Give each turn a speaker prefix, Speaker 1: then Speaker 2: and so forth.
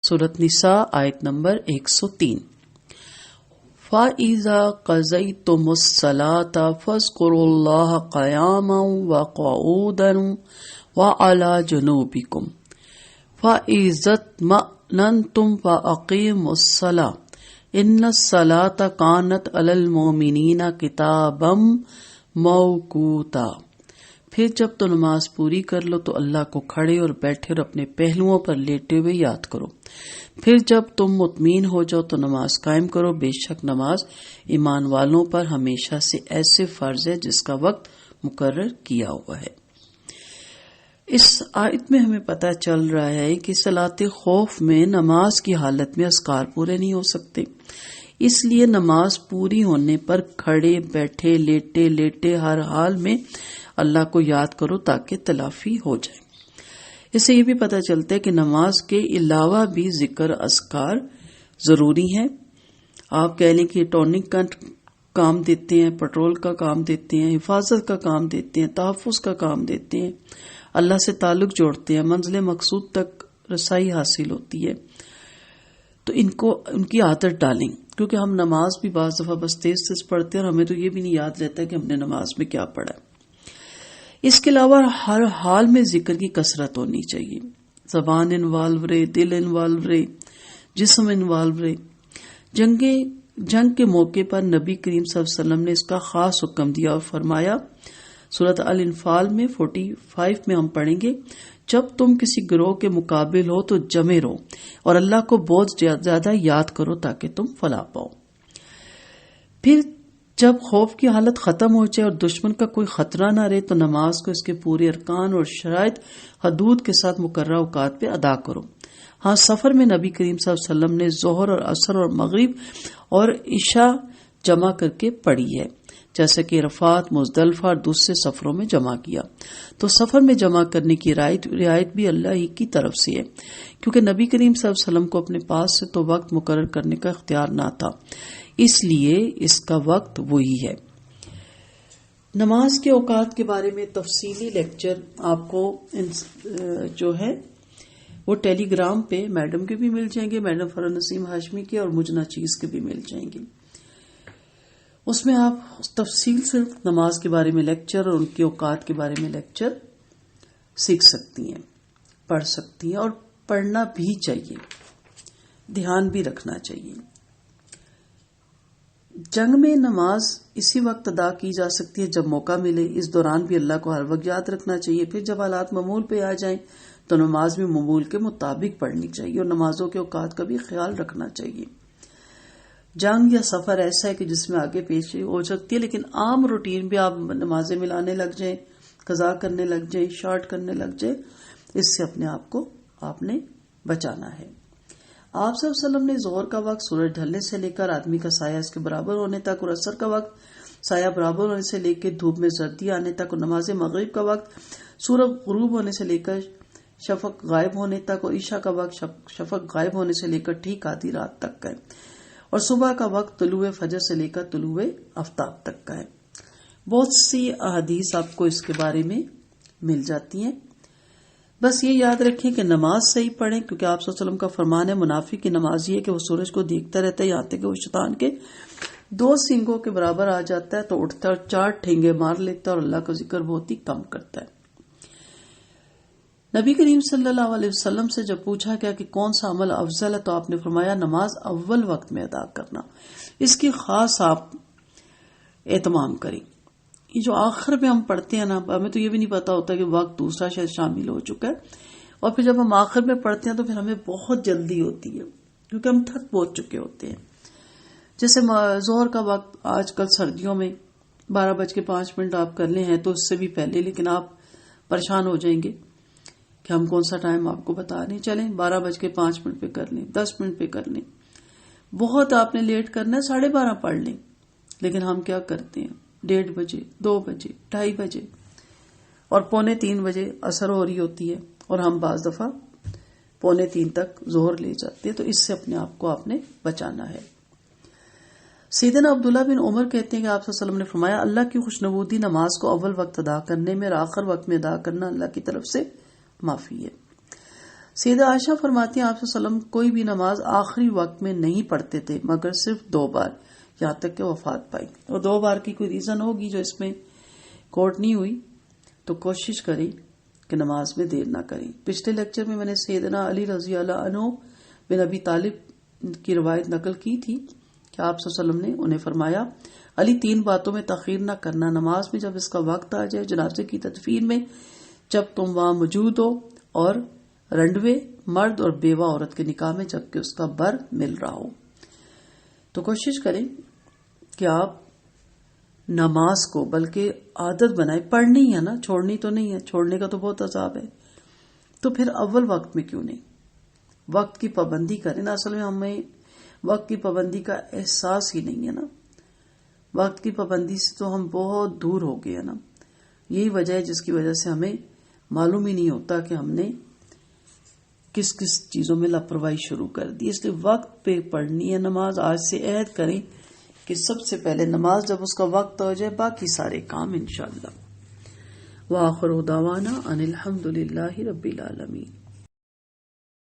Speaker 1: سورۃ نساء آیت نمبر 103۔ فَإِذَا قَضَيْتُمُ الصَّلَاةَ فَاذْكُرُوا اللَّهَ قِيَامًا وَقُعُودًا وَعَلَى جُنُوبِكُمْ فَإِذَا اطْمَأْنَنْتُمْ فَأَقِيمُوا الصَّلَاةَ إِنَّ الصَّلَاةَ كَانَتْ عَلَى الْمُؤْمِنِينَ كِتَابًا مَوْقُوتًا۔ پھر جب تو نماز پوری کر لو تو اللہ کو کھڑے اور بیٹھے اور اپنے پہلوؤں پر لیٹے ہوئے یاد کرو۔ پھر جب تم مطمئن ہو جاؤ تو نماز قائم کرو، بے شک نماز ایمان والوں پر ہمیشہ سے ایسے فرض ہے جس کا وقت مقرر کیا ہوا ہے۔ اس آیت میں ہمیں پتہ چل رہا ہے کہ صلاۃ خوف میں نماز کی حالت میں اذکار پورے نہیں ہو سکتے، اس لیے نماز پوری ہونے پر کھڑے بیٹھے لیٹے ہر حال میں اللہ کو یاد کرو تاکہ تلافی ہو جائے۔ اس سے یہ بھی پتہ چلتا ہے کہ نماز کے علاوہ بھی ذکر اذکار ضروری ہیں۔ آپ کہہ لیں کہ ٹونک کا کام دیتے ہیں، پیٹرول کا کام دیتے ہیں، حفاظت کا کام دیتے ہیں، تحفظ کا کام دیتے ہیں، اللہ سے تعلق جوڑتے ہیں، منزل مقصود تک رسائی حاصل ہوتی ہے، تو ان کی عادت ڈالیں، کیونکہ ہم نماز بھی بعض دفعہ بس تیز پڑھتے ہیں اور ہمیں تو یہ بھی نہیں یاد رہتا کہ ہم نے نماز میں کیا پڑھا۔ اس کے علاوہ ہر حال میں ذکر کی کثرت ہونی چاہیے، زبان انوالو رہے، دل انوالو رہے، جسم انوالو رہے۔ جنگ کے موقع پر نبی کریم صلی اللہ علیہ وسلم نے اس کا خاص حکم دیا اور فرمایا، سورۃ الانفال میں 45 میں ہم پڑھیں گے، جب تم کسی گروہ کے مقابل ہو تو جمے رہو اور اللہ کو بہت زیادہ یاد کرو تاکہ تم فلاح پاؤ۔ پھر جب خوف کی حالت ختم ہو جائے اور دشمن کا کوئی خطرہ نہ رہے تو نماز کو اس کے پورے ارکان اور شرائط حدود کے ساتھ مقررہ اوقات پہ ادا کرو۔ ہاں، سفر میں نبی کریم صلی اللہ علیہ وسلم نے ظہر اور عصر اور مغرب اور عشاء جمع کر کے پڑھی ہے، جیسے کہ عرفات، مزدلفہ اور دوسرے سفروں میں جمع کیا۔ تو سفر میں جمع کرنے کی رعایت بھی اللہ ہی کی طرف سے ہے، کیونکہ نبی کریم صلی اللہ علیہ وسلم کو اپنے پاس سے تو وقت مقرر کرنے کا اختیار نہ تھا، اس لیے اس کا وقت وہی ہے۔ نماز کے اوقات کے بارے میں تفصیلی لیکچر آپ کو جو ہے وہ ٹیلی گرام پہ میڈم کے بھی مل جائیں گے، میڈم فرح نسیم ہاشمی کے، اور مجنہ چیز کے بھی مل جائیں گے۔ اس میں آپ تفصیل سے نماز کے بارے میں لیکچر اور ان کے اوقات کے بارے میں لیکچر سیکھ سکتی ہیں، پڑھ سکتی ہیں، اور پڑھنا بھی چاہیے، دھیان بھی رکھنا چاہیے۔ جنگ میں نماز اسی وقت ادا کی جا سکتی ہے جب موقع ملے، اس دوران بھی اللہ کو ہر وقت یاد رکھنا چاہیے۔ پھر جب حالات معمول پہ آ جائیں تو نماز بھی معمول کے مطابق پڑھنی چاہیے اور نمازوں کے اوقات کا بھی خیال رکھنا چاہیے۔ جنگ یا سفر ایسا ہے کہ جس میں آگے پیچھے ہو سکتی ہے، لیکن عام روٹین بھی آپ نمازیں ملانے لگ جائیں، قضا کرنے لگ جائیں، شارٹ کرنے لگ جائیں، اس سے اپنے آپ کو آپ نے بچانا ہے۔ آپ صلی اللہ علیہ وسلم نے ظہر کا وقت سورج ڈھلنے سے لے کر آدمی کا سایہ اس کے برابر ہونے تک، اور عصر کا وقت سایہ برابر ہونے سے لے کے دھوپ میں زردی آنے تک، اور نماز مغرب کا وقت سورج غروب ہونے سے لے کر شفق غائب ہونے تک، اور عشاء کا وقت شفق غائب ہونے سے لے کر ٹھیک آدھی رات تک کا ہے، اور صبح کا وقت طلوع فجر سے لے کر طلوع آفتاب تک کا ہے۔ بہت سی احادیث آپ کو اس کے بارے میں مل جاتی ہیں۔ بس یہ یاد رکھیں کہ نماز صحیح پڑھیں، کیونکہ آپ صلی اللہ علیہ وسلم کا فرمان ہے، منافق کی نماز یہ ہے کہ وہ سورج کو دیکھتا رہتا ہے یہاں تک کہ وہ شیطان کے 2 سینگوں کے برابر آ جاتا ہے تو اٹھتا ہے اور 4 ٹھینگے مار لیتا ہے اور اللہ کا ذکر بہت ہی کم کرتا ہے۔ نبی کریم صلی اللہ علیہ وسلم سے جب پوچھا گیا کہ کون سا عمل افضل ہے تو آپ نے فرمایا نماز اول وقت میں ادا کرنا، اس کی خاص آپ اہتمام کریں۔ یہ جو آخر میں ہم پڑھتے ہیں نا، ہمیں تو یہ بھی نہیں پتا ہوتا کہ وقت دوسرا شاید شامل ہو چکا ہے، اور پھر جب ہم آخر میں پڑھتے ہیں تو پھر ہمیں بہت جلدی ہوتی ہے کیونکہ ہم تھک بہت چکے ہوتے ہیں۔ جیسے ظہر کا وقت آج کل سردیوں میں 12:05 آپ کر لیں ہیں تو اس سے بھی پہلے، لیکن آپ پریشان ہو جائیں گے کہ ہم کون سا ٹائم آپ کو بتا نہیں، چلیں 12:05 پہ کر لیں، 10 منٹ پہ کر لیں۔ بہت آپ نے لیٹ کرنا ہے 12:30 پڑھ لیں، لیکن ہم کیا کرتے ہیں 1:30 بجے، 2 بجے، 2:30 بجے، اور 2:45 بجے عصر ہو رہی ہوتی ہے، اور ہم بعض دفعہ 2:45 تک ظہر لے جاتے ہیں، تو اس سے اپنے آپ کو آپ نے بچانا ہے۔ سیدنا عبداللہ بن عمر کہتے ہیں کہ آپ صلی اللہ علیہ وسلم نے فرمایا، اللہ کی خوشنودی نماز کو اول وقت ادا کرنے میں اور آخر وقت میں ادا کرنا اللہ کی طرف سے معافی ہے۔ سیدہ عائشہ فرماتی ہیں آپ صلی اللہ علیہ وسلم کوئی بھی نماز آخری وقت میں نہیں پڑھتے تھے مگر صرف 2 بار، یہاں تک کہ وفات پائی. اور 2 بار کی کوئی ریزن ہوگی جو اس میں کوٹ نہیں ہوئی، تو کوشش کریں کہ نماز میں دیر نہ کریں. پچھلے لیکچر میں نے سیدنا علی رضی اللہ عنہ بن ابی طالب کی روایت نقل کی تھی کہ آپ صلی اللہ علیہ وسلم نے انہیں فرمایا علی 3 باتوں میں تاخیر نہ کرنا، نماز میں جب اس کا وقت آ جائے، جنازے کی تدفین میں جب تم وہاں موجود ہو، اور رنڈوے مرد اور بیوہ عورت کے نکاح میں جب کہ اس کا بر مل رہا ہو. تو کوشش کریں کہ آپ نماز کو بلکہ عادت بنائیں. پڑھنی ہے نا، چھوڑنی تو نہیں ہے، چھوڑنے کا تو بہت عذاب ہے. تو پھر اول وقت میں کیوں نہیں وقت کی پابندی کریں. اصل میں ہمیں وقت کی پابندی کا احساس ہی نہیں ہے نا. وقت کی پابندی سے تو ہم بہت دور ہو گئے ہیں نا. یہی وجہ ہے جس کی وجہ سے ہمیں معلوم ہی نہیں ہوتا کہ ہم نے کس کس چیزوں میں لاپرواہی شروع کر دی. اس لیے وقت پہ پڑھنی ہے نماز. آج سے عہد کریں کہ سب سے پہلے نماز جب اس کا وقت ہو جائے، باقی سارے کام انشاءاللہ. وآخر دعوانا ان الحمد للہ رب العالمین.